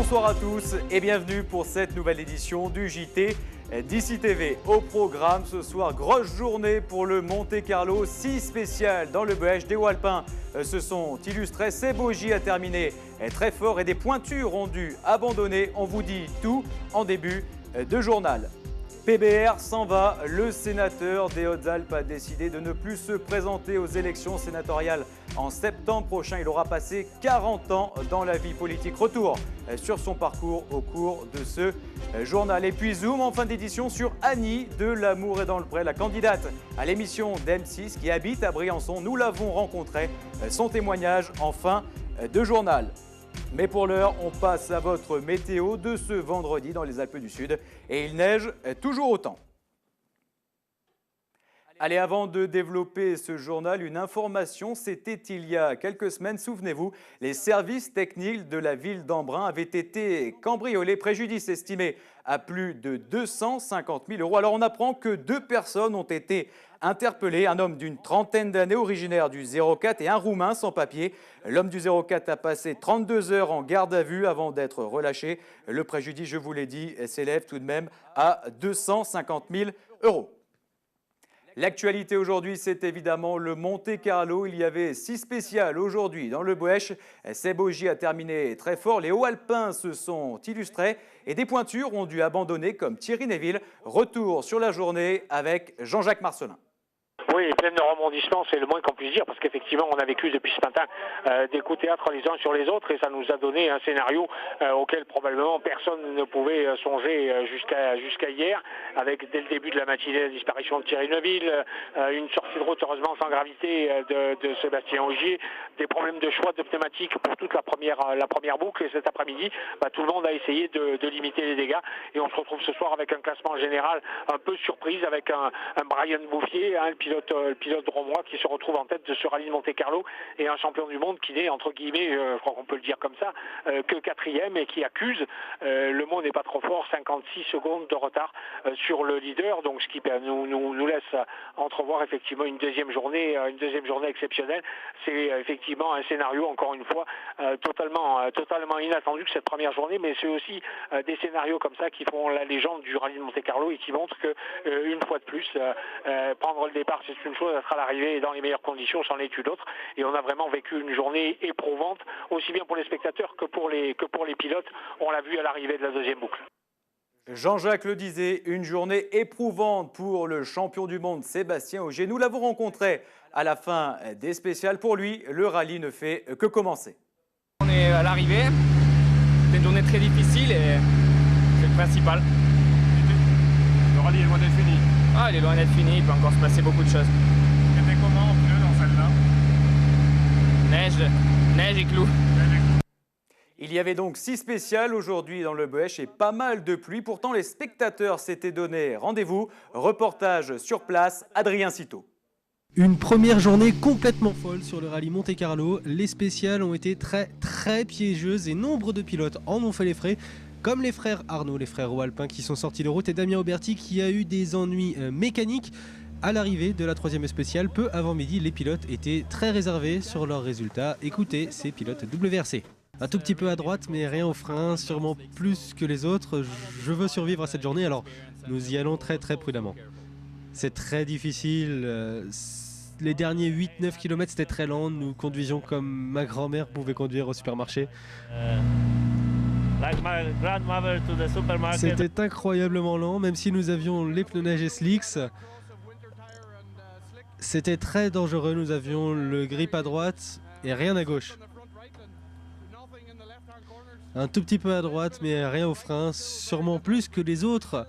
Bonsoir à tous et bienvenue pour cette nouvelle édition du JT d'Ici TV. Au programme ce soir, grosse journée pour le Monte-Carlo, 6 spéciales dans le BH. Des hauts alpins se sont illustrés, ces bogies a terminé très fort et des pointures ont dû abandonner. On vous dit tout en début de journal. PBR s'en va, le sénateur des Hautes-Alpes a décidé de ne plus se présenter aux élections sénatoriales en septembre prochain. Il aura passé 40 ans dans la vie politique. Retour sur son parcours au cours de ce journal. Et puis zoom en fin d'édition sur Annie de L'Amour est dans le pré, la candidate à l'émission d'M6 qui habite à Briançon. Nous l'avons rencontrée, son témoignage en fin de journal. Mais pour l'heure, on passe à votre météo de ce vendredi dans les Alpes du Sud. Et il neige toujours autant. Allez, avant de développer ce journal, une information, c'était il y a quelques semaines, souvenez-vous, les services techniques de la ville d'Embrun avaient été cambriolés, préjudice estimé à plus de 250 000 €. Alors on apprend que 2 personnes ont été interpellées, un homme d'une trentaine d'années originaire du 04 et un Roumain sans papier. L'homme du 04 a passé 32 heures en garde à vue avant d'être relâché. Le préjudice, je vous l'ai dit, s'élève tout de même à 250 000 €. L'actualité aujourd'hui, c'est évidemment le Monte-Carlo. Il y avait 6 spéciales aujourd'hui dans le Boèche. Seboji a terminé très fort. Les hauts alpins se sont illustrés et des pointures ont dû abandonner comme Thierry Neuville. Retour sur la journée avec Jean-Jacques Marcelin. Oui, pleine de rebondissements, c'est le moins qu'on puisse dire, parce qu'effectivement, on a vécu depuis ce matin des coups de théâtre les uns sur les autres, et ça nous a donné un scénario auquel probablement personne ne pouvait songer jusqu'à hier, avec dès le début de la matinée la disparition de Thierry Neuville, une sortie de route heureusement sans gravité de Sébastien Ogier, des problèmes de choix de pneumatiques pour toute la première boucle, et cet après-midi, tout le monde a essayé de limiter les dégâts, et on se retrouve ce soir avec un classement général un peu surprise, avec un Brian Bouffier, le pilote romois qui se retrouve en tête de ce rallye de Monte-Carlo, et un champion du monde qui n'est, entre guillemets, je crois qu'on peut le dire comme ça, que 4e et qui accuse, le mot n'est pas trop fort, 56 secondes de retard sur le leader, donc ce qui nous laisse entrevoir effectivement une deuxième journée exceptionnelle. C'est effectivement un scénario, encore une fois, totalement inattendu que cette première journée, mais c'est aussi des scénarios comme ça qui font la légende du rallye de Monte-Carlo et qui montrent que, une fois de plus, prendre le départ c'est une chose, être à l'arrivée dans les meilleures conditions, c'en est une autre. Et on a vraiment vécu une journée éprouvante, aussi bien pour les spectateurs que pour les pilotes. On l'a vu à l'arrivée de la deuxième boucle. Jean-Jacques le disait, une journée éprouvante pour le champion du monde Sébastien Ogier. Nous l'avons rencontré à la fin des spéciales. Pour lui, le rallye ne fait que commencer. On est à l'arrivée, c'est une journée très difficile et c'est le principal. Le rallye est loin d'être fini. Ah, il est loin d'être fini, il peut encore se passer beaucoup de choses. C'était comment en pneus dans celle-là? Neige et clous. Il y avait donc 6 spéciales aujourd'hui dans le Boèche et pas mal de pluie. Pourtant, les spectateurs s'étaient donné rendez-vous. Reportage sur place, Adrien Citeau. Une première journée complètement folle sur le rallye Monte-Carlo. Les spéciales ont été très piégeuses et nombre de pilotes en ont fait les frais. Comme les frères Arnaud, les frères Alpins qui sont sortis de route, et Damien Auberti qui a eu des ennuis mécaniques. À l'arrivée de la 3e spéciale, peu avant midi, les pilotes étaient très réservés sur leurs résultats. Écoutez ces pilotes WRC. Un tout petit peu à droite, mais rien au frein, sûrement plus que les autres. Je veux survivre à cette journée, alors nous y allons très prudemment. C'est très difficile. Les derniers 8-9 km, c'était très lent. Nous conduisions comme ma grand-mère pouvait conduire au supermarché. C'était incroyablement lent, même si nous avions les pneus neige et slicks. C'était très dangereux, nous avions le grip à droite et rien à gauche. Un tout petit peu à droite, mais rien au frein, sûrement plus que les autres.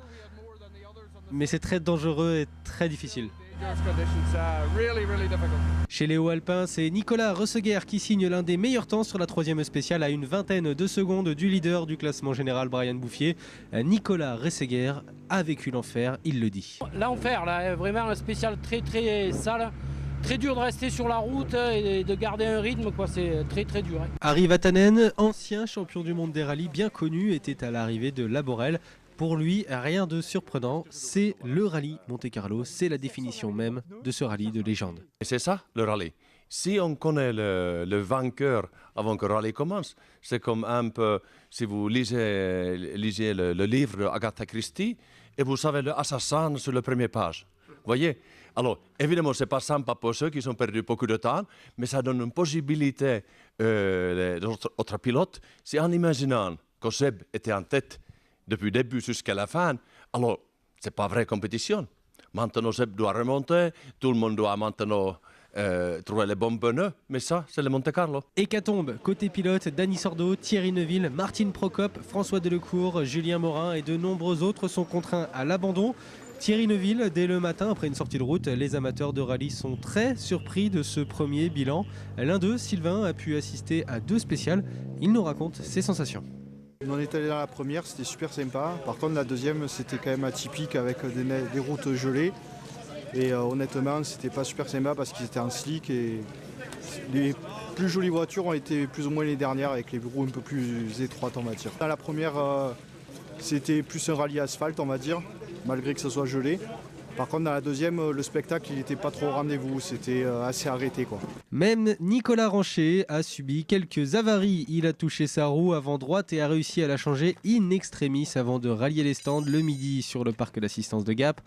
Mais c'est très dangereux et très difficile. Chez les hauts alpins, c'est Nicolas Resseguer qui signe l'un des meilleurs temps sur la 3e spéciale à une vingtaine de secondes du leader du classement général Brian Bouffier. Nicolas Resseguer a vécu l'enfer, il le dit. L'enfer, là, vraiment un spécial très sale. Très dur de rester sur la route et de garder un rythme, quoi. C'est très dur. Hein. Harry Vatanen, ancien champion du monde des rallyes bien connu, était à l'arrivée de Laborel. Pour lui, rien de surprenant, c'est le rallye Monte-Carlo, c'est la définition même de ce rallye de légende. Et c'est ça, le rallye. si on connaît le vainqueur avant que le rallye commence, c'est comme un peu, si vous lisez le livre d'Agatha Christie, et vous savez l'assassin sur la première page. Vous voyez? Alors, évidemment, ce n'est pas sympa pour ceux qui ont perdu beaucoup de temps, mais ça donne une possibilité aux autres pilotes. Si en imaginant que Seb était en tête depuis le début jusqu'à la fin, alors, ce n'est pas vraie compétition. Maintenant, Seb doit remonter, tout le monde doit maintenant trouver les bons pneus, mais ça, c'est le Monte-Carlo. Hécatombe, côté pilote, Dany Sordo, Thierry Neuville, Martine Procope, François Delecourt, Julien Morin et de nombreux autres sont contraints à l'abandon. Thierry Neuville, dès le matin, après une sortie de route, les amateurs de rallye sont très surpris de ce premier bilan. L'un d'eux, Sylvain, a pu assister à 2 spéciales. Il nous raconte ses sensations. On est allé dans la première, c'était super sympa. Par contre, la deuxième, c'était quand même atypique avec des routes gelées. Et honnêtement, c'était pas super sympa parce qu'ils étaient en slick et les plus jolies voitures ont été plus ou moins les dernières avec les roues un peu plus étroites, on va dire. Dans la première, c'était plus un rallye asphalte, on va dire, malgré que ce soit gelé. Par contre, dans la deuxième, le spectacle, il n'était pas trop au rendez-vous, c'était assez arrêté, quoi. Même Nicolas Ranchet a subi quelques avaries. Il a touché sa roue avant droite et a réussi à la changer in extremis avant de rallier les stands le midi sur le parc d'assistance de Gap.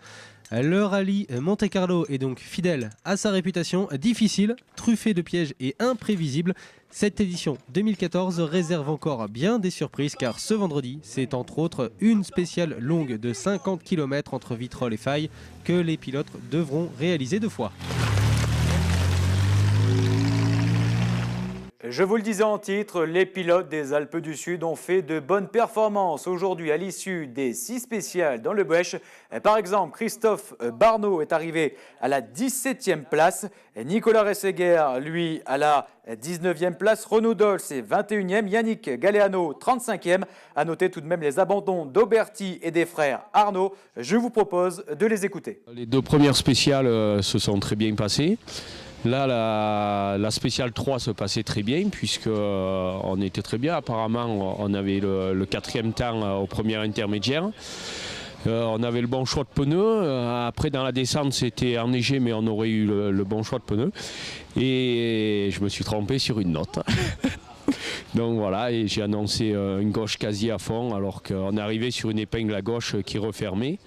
Le rallye Monte-Carlo est donc fidèle à sa réputation, difficile, truffé de pièges et imprévisible. Cette édition 2014 réserve encore bien des surprises car ce vendredi, c'est entre autres une spéciale longue de 50 km entre Vitrolles et Faye que les pilotes devront réaliser 2 fois. Je vous le disais en titre, les pilotes des Alpes du Sud ont fait de bonnes performances aujourd'hui à l'issue des 6 spéciales dans le Buech. Par exemple, Christophe Barneau est arrivé à la 17e place. Nicolas Resseguer, lui, à la 19e place. Renaud Dols est 21e. Yannick Galeano, 35e. À noter tout de même les abandons d'Auberti et des frères Arnaud. Je vous propose de les écouter. Les 2 premières spéciales se sont très bien passées. Là, la spéciale 3 se passait très bien puisqu'on était très bien. Apparemment, on avait le 4e temps au premier intermédiaire. On avait le bon choix de pneus. Après, dans la descente, c'était enneigé, mais on aurait eu le bon choix de pneus. Et je me suis trompé sur une note. Donc voilà, et j'ai annoncé une gauche quasi à fond alors qu'on est arrivé sur une épingle à gauche qui refermait.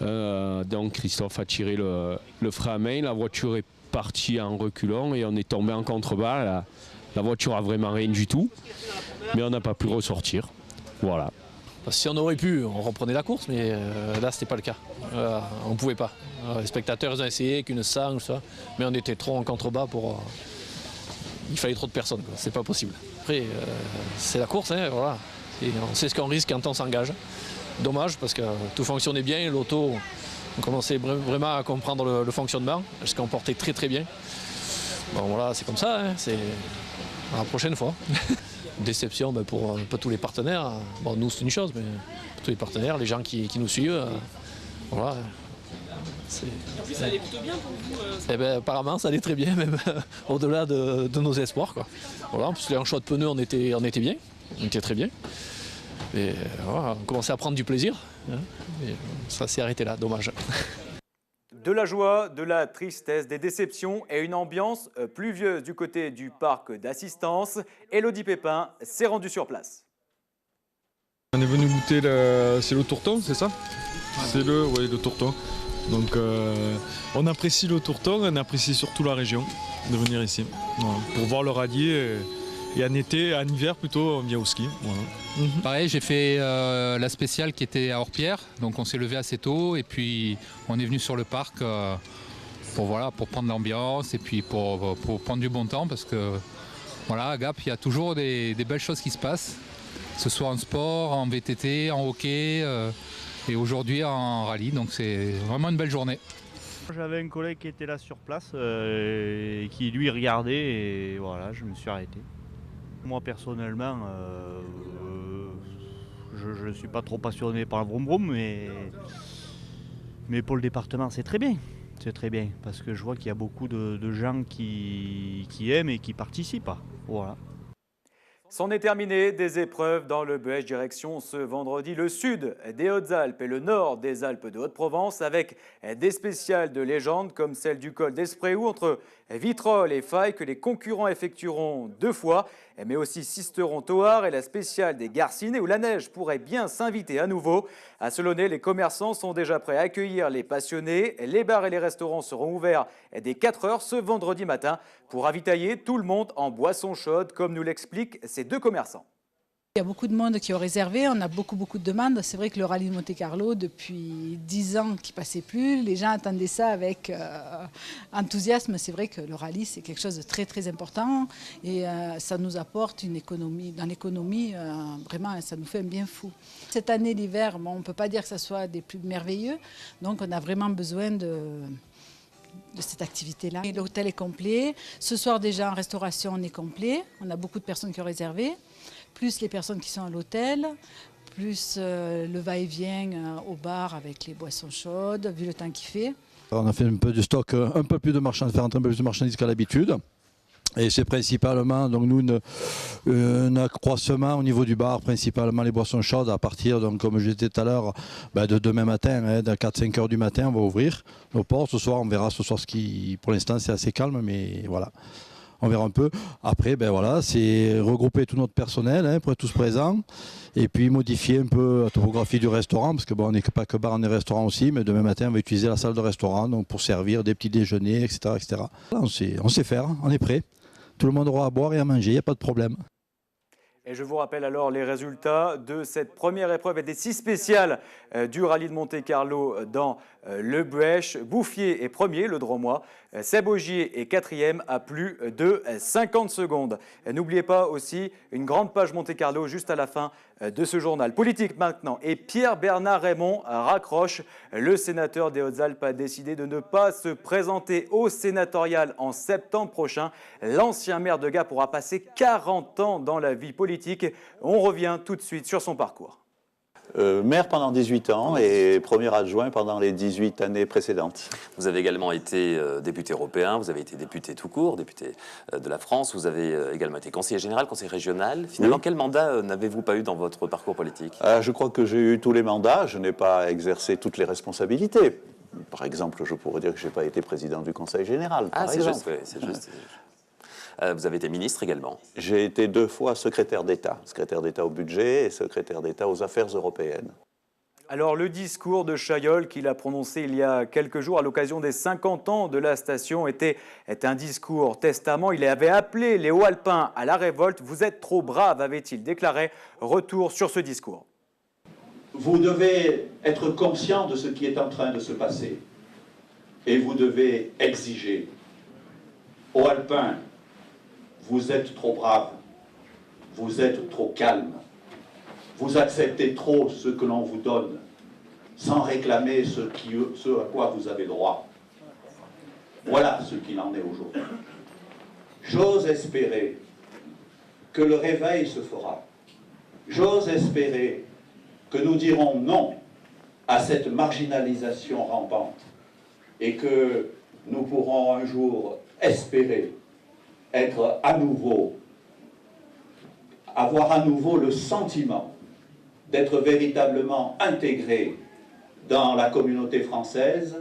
Donc Christophe a tiré le frein à main. La voiture est parti en reculant et on est tombé en contrebas. La voiture a vraiment rien du tout, mais on n'a pas pu ressortir. Voilà. Si on aurait pu, on reprenait la course, mais là c'était pas le cas. On ne pouvait pas. Les spectateurs ils ont essayé qu'une sangle, ça, mais on était trop en contrebas pour. Il fallait trop de personnes, c'est pas possible. Après, c'est la course, hein, voilà. Et on sait ce qu'on risque quand on s'engage. Dommage parce que tout fonctionnait bien, l'auto. On commençait vraiment à comprendre le fonctionnement, ce qu'on portait très très bien. Bon voilà, c'est comme ça, hein, c'est à la prochaine fois. Déception pour tous les partenaires. Bon, nous c'est une chose, mais pour tous les partenaires, les gens qui nous suivent, voilà. Ça allait plutôt bien pour vous apparemment ça allait très bien, même au-delà de nos espoirs, quoi. Voilà, en plus les choix de pneus on était bien, on était très bien. Et voilà, on commençait à prendre du plaisir, hein, et ça s'est arrêté là, dommage. De la joie, de la tristesse, des déceptions et une ambiance pluvieuse du côté du parc d'assistance. Élodie Pépin s'est rendue sur place. On est venu goûter c'est le tourton, c'est ça? C'est le tourton. Donc on apprécie le tourton, on apprécie surtout la région de venir ici. Voilà, pour voir le rallye et en hiver plutôt, on vient au ski. Voilà. Pareil, j'ai fait la spéciale qui était à Orpierre, donc on s'est levé assez tôt et puis on est venu sur le parc pour prendre l'ambiance et puis pour prendre du bon temps parce que voilà, à Gap, il y a toujours des belles choses qui se passent, que ce soit en sport, en VTT, en hockey et aujourd'hui en rallye, donc c'est vraiment une belle journée. J'avais un collègue qui était là sur place et qui lui regardait et voilà, je me suis arrêté. Moi personnellement, je ne suis pas trop passionné par le vroom vroom, mais pour le département c'est très bien. C'est très bien parce que je vois qu'il y a beaucoup de gens qui aiment et qui participent. Voilà. C'en est terminé des épreuves dans le BEH direction ce vendredi le sud des Hautes-Alpes et le nord des Alpes de Haute-Provence avec des spéciales de légende comme celle du col d'Espréhoux entre Vitrolles et Faye que les concurrents effectueront 2 fois, mais aussi Sisteron-Thouars et la spéciale des Garcines où la neige pourrait bien s'inviter à nouveau. À Selonnay, les commerçants sont déjà prêts à accueillir les passionnés. Les bars et les restaurants seront ouverts dès 4 h ce vendredi matin pour ravitailler tout le monde en boissons chaudes, comme nous l'expliquent ces 2 commerçants. Il y a beaucoup de monde qui ont réservé, on a beaucoup de demandes. C'est vrai que le rallye de Monte-Carlo, depuis 10 ans qui ne passait plus, les gens attendaient ça avec enthousiasme. C'est vrai que le rallye, c'est quelque chose de très important et ça nous apporte une économie. Dans l'économie, vraiment, ça nous fait un bien fou. Cette année, l'hiver, bon, on ne peut pas dire que ce soit des plus merveilleux, donc on a vraiment besoin de cette activité-là. L'hôtel est complet. Ce soir déjà en restauration, on est complet. On a beaucoup de personnes qui ont réservé, plus les personnes qui sont à l'hôtel, plus le va-et-vient au bar avec les boissons chaudes, vu le temps qu'il fait. On a fait un peu de stock, un peu plus de marchandises, faire entrer un peu plus de marchandises qu'à l'habitude. Et c'est principalement, donc nous, un accroissement au niveau du bar, principalement les boissons chaudes à partir, donc, comme je disais tout à l'heure, de demain matin, de 4-5 heures du matin, on va ouvrir nos portes. Ce soir, on verra ce soir ce qui, pour l'instant, c'est assez calme, mais voilà. On verra un peu. Après, voilà, c'est regrouper tout notre personnel pour être tous présents et puis modifier un peu la topographie du restaurant parce que on n'est pas que bar, on est restaurant aussi, mais demain matin, on va utiliser la salle de restaurant donc pour servir des petits déjeuners, etc. etc. On sait faire, on est prêt. Tout le monde aura à boire et à manger, il n'y a pas de problème. Et je vous rappelle alors les résultats de cette première épreuve et des 6 spéciales du rallye de Monte-Carlo dans le BEH. Bouffier est premier, le Dromois. Seb Augier est 4e à plus de 50 secondes. N'oubliez pas aussi une grande page Monte-Carlo juste à la fin de ce journal. Politique maintenant. Et Pierre-Bernard Raymond raccroche. Le sénateur des Hautes-Alpes a décidé de ne pas se présenter au sénatorial en septembre prochain. L'ancien maire de Gap pourra passer 40 ans dans la vie politique. On revient tout de suite sur son parcours. Maire pendant 18 ans et premier adjoint pendant les 18 années précédentes. Vous avez également été député européen, vous avez été député tout court, député de la France, vous avez également été conseiller général, conseiller régional. Finalement, oui. Quel mandat n'avez-vous pas eu dans votre parcours politique? Je crois que j'ai eu tous les mandats, je n'ai pas exercé toutes les responsabilités. Par exemple, je pourrais dire que je n'ai pas été président du conseil général. Ah, c'est juste, oui, c'est juste. Vous avez été ministre également. J'ai été 2 fois secrétaire d'État au budget et secrétaire d'État aux affaires européennes. Alors le discours de Chaillol qu'il a prononcé il y a quelques jours à l'occasion des 50 ans de la station est un discours testament. Il avait appelé les Hauts-Alpins à la révolte. Vous êtes trop braves, avait-il déclaré. Retour sur ce discours. Vous devez être conscient de ce qui est en train de se passer et vous devez exiger. Hauts-Alpins, vous êtes trop braves, vous êtes trop calmes, vous acceptez trop ce que l'on vous donne, sans réclamer ce à quoi vous avez droit. Voilà ce qu'il en est aujourd'hui. J'ose espérer que le réveil se fera. J'ose espérer que nous dirons non à cette marginalisation rampante et que nous pourrons un jour espérer être à nouveau, avoir à nouveau le sentiment d'être véritablement intégré dans la communauté française.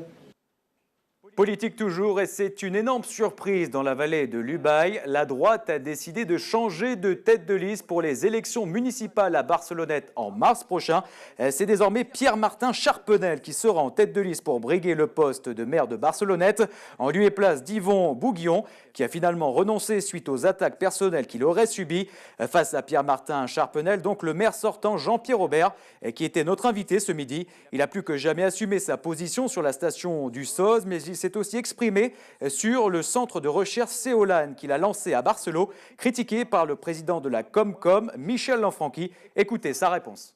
Politique toujours, et c'est une énorme surprise dans la vallée de l'Ubaye. La droite a décidé de changer de tête de liste pour les élections municipales à Barcelonnette en mars prochain. C'est désormais Pierre-Martin Charpenel qui sera en tête de liste pour briguer le poste de maire de Barcelonnette. En lieu et place d'Yvon Bouguillon, qui a finalement renoncé suite aux attaques personnelles qu'il aurait subies. Face à Pierre-Martin Charpenel, donc le maire sortant Jean-Pierre Aubert, qui était notre invité ce midi. Il a plus que jamais assumé sa position sur la station du Soz, mais il s'est aussi exprimé sur le centre de recherche Céolane qu'il a lancé à Barcelone, critiqué par le président de la Comcom, Michel Lanfranchi. Écoutez sa réponse.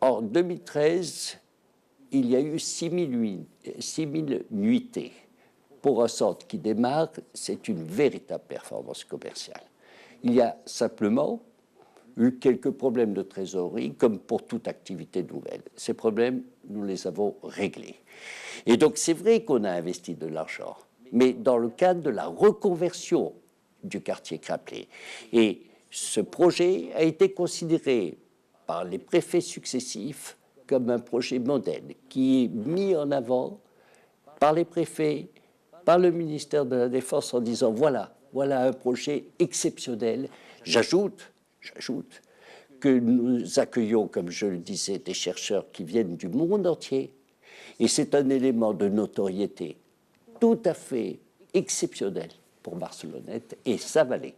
En 2013, il y a eu 6000 nuitées. Pour un centre qui démarre, c'est une véritable performance commerciale. Il y a simplement eu quelques problèmes de trésorerie, comme pour toute activité nouvelle. Ces problèmes, nous les avons réglés. Et donc, c'est vrai qu'on a investi de l'argent, mais dans le cadre de la reconversion du quartier Crapelé. Et ce projet a été considéré par les préfets successifs comme un projet modèle qui est mis en avant par les préfets, par le ministère de la Défense en disant voilà un projet exceptionnel. J'ajoute que nous accueillons, comme je le disais, des chercheurs qui viennent du monde entier et c'est un élément de notoriété tout à fait exceptionnel pour Barcelonnette et sa vallée.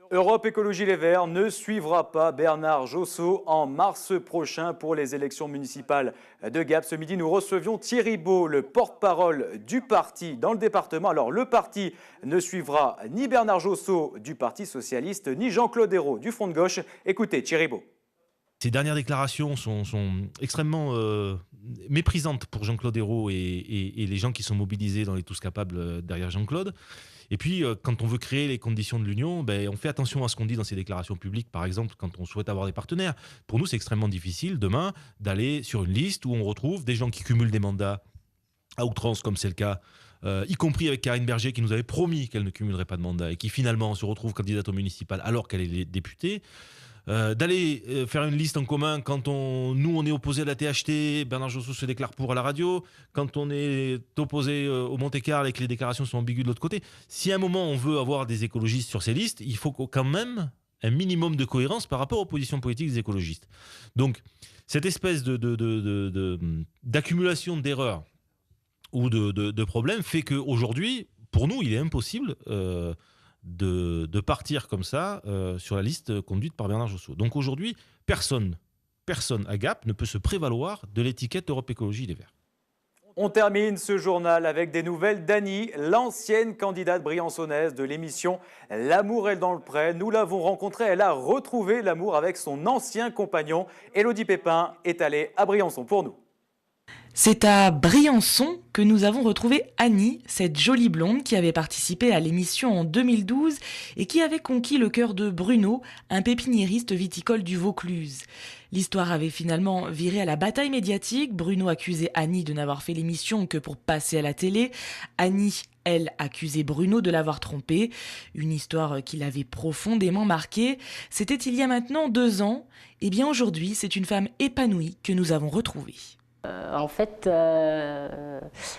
Europe Écologie Les Verts ne suivra pas Bernard Josso en mars prochain pour les élections municipales de Gap. Ce midi, nous recevions Thierry Baux, le porte-parole du parti dans le département. Alors, le parti ne suivra ni Bernard Josso du Parti Socialiste, ni Jean-Claude Ayrault du Front de Gauche. Écoutez, Thierry Baux. Ces dernières déclarations sont extrêmement méprisantes pour Jean-Claude Ayrault et les gens qui sont mobilisés dans les Tous Capables derrière Jean-Claude. Et puis, quand on veut créer les conditions de l'union, on fait attention à ce qu'on dit dans ces déclarations publiques, par exemple, quand on souhaite avoir des partenaires. Pour nous, c'est extrêmement difficile, demain, d'aller sur une liste où on retrouve des gens qui cumulent des mandats à outrance, comme c'est le cas, y compris avec Karine Berger, qui nous avait promis qu'elle ne cumulerait pas de mandat et qui, finalement, se retrouve candidate au municipal alors qu'elle est députée. D'aller faire une liste en commun quand nous on est opposé à la THT, Bernard Josso se déclare pour à la radio, quand on est opposé au Monte-Carlo et que les déclarations sont ambiguës de l'autre côté. Si à un moment on veut avoir des écologistes sur ces listes, il faut quand même un minimum de cohérence par rapport aux positions politiques des écologistes. Donc cette espèce d'accumulation d'erreurs ou de problèmes fait qu'aujourd'hui, pour nous, il est impossible de partir comme ça sur la liste conduite par Bernard Josso. Donc aujourd'hui, personne à Gap ne peut se prévaloir de l'étiquette Europe Écologie Les Verts. On termine ce journal avec des nouvelles d'Annie, l'ancienne candidate briançonnaise de l'émission L'amour est dans le pré. Nous l'avons rencontrée, elle a retrouvé l'amour avec son ancien compagnon. Élodie Pépin est allée à Briançon pour nous. C'est à Briançon que nous avons retrouvé Annie, cette jolie blonde qui avait participé à l'émission en 2012 et qui avait conquis le cœur de Bruno, un pépiniériste viticole du Vaucluse. L'histoire avait finalement viré à la bataille médiatique. Bruno accusait Annie de n'avoir fait l'émission que pour passer à la télé. Annie, elle, accusait Bruno de l'avoir trompée. Une histoire qui l'avait profondément marquée. C'était il y a maintenant 2 ans. Et bien aujourd'hui, c'est une femme épanouie que nous avons retrouvée. En fait,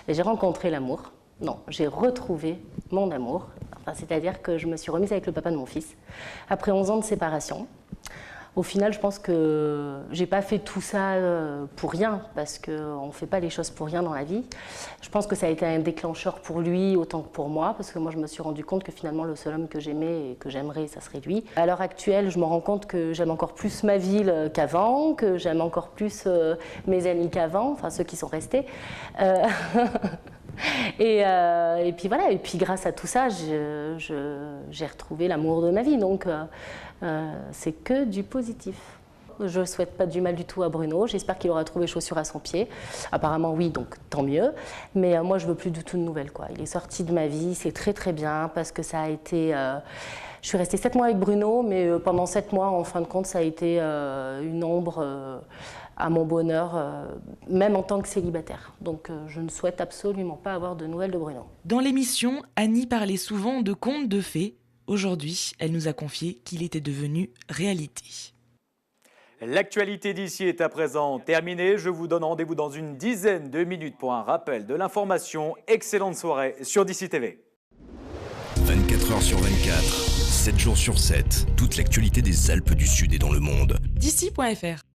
j'ai rencontré l'amour. Non, j'ai retrouvé mon amour. Enfin, c'est-à-dire que je me suis remise avec le papa de mon fils après 11 ans de séparation. Au final, je pense que j'ai pas fait tout ça pour rien, parce qu'on ne fait pas les choses pour rien dans la vie. Je pense que ça a été un déclencheur pour lui autant que pour moi, parce que moi je me suis rendu compte que finalement le seul homme que j'aimais et que j'aimerais, ça serait lui. À l'heure actuelle, je me rends compte que j'aime encore plus ma ville qu'avant, que j'aime encore plus mes amis qu'avant, enfin ceux qui sont restés. Et puis voilà, et puis grâce à tout ça, j'ai retrouvé l'amour de ma vie, donc c'est que du positif. Je ne souhaite pas du mal du tout à Bruno, j'espère qu'il aura trouvé chaussure à son pied. Apparemment oui, donc tant mieux, mais moi je veux plus du tout de nouvelles, quoi. Il est sorti de ma vie, c'est très très bien, parce que ça a été... je suis restée 7 mois avec Bruno, mais pendant 7 mois, en fin de compte, ça a été une ombre... à mon bonheur, même en tant que célibataire. Donc je ne souhaite absolument pas avoir de nouvelles de Bruno. Dans l'émission, Annie parlait souvent de contes de fées. Aujourd'hui, elle nous a confié qu'il était devenu réalité. L'actualité d'ici est à présent terminée. Je vous donne rendez-vous dans une dizaine de minutes pour un rappel de l'information. Excellente soirée sur d'ici TV. 24 heures sur 24, 7 jours sur 7, toute l'actualité des Alpes du Sud et dans le monde. d'ici.fr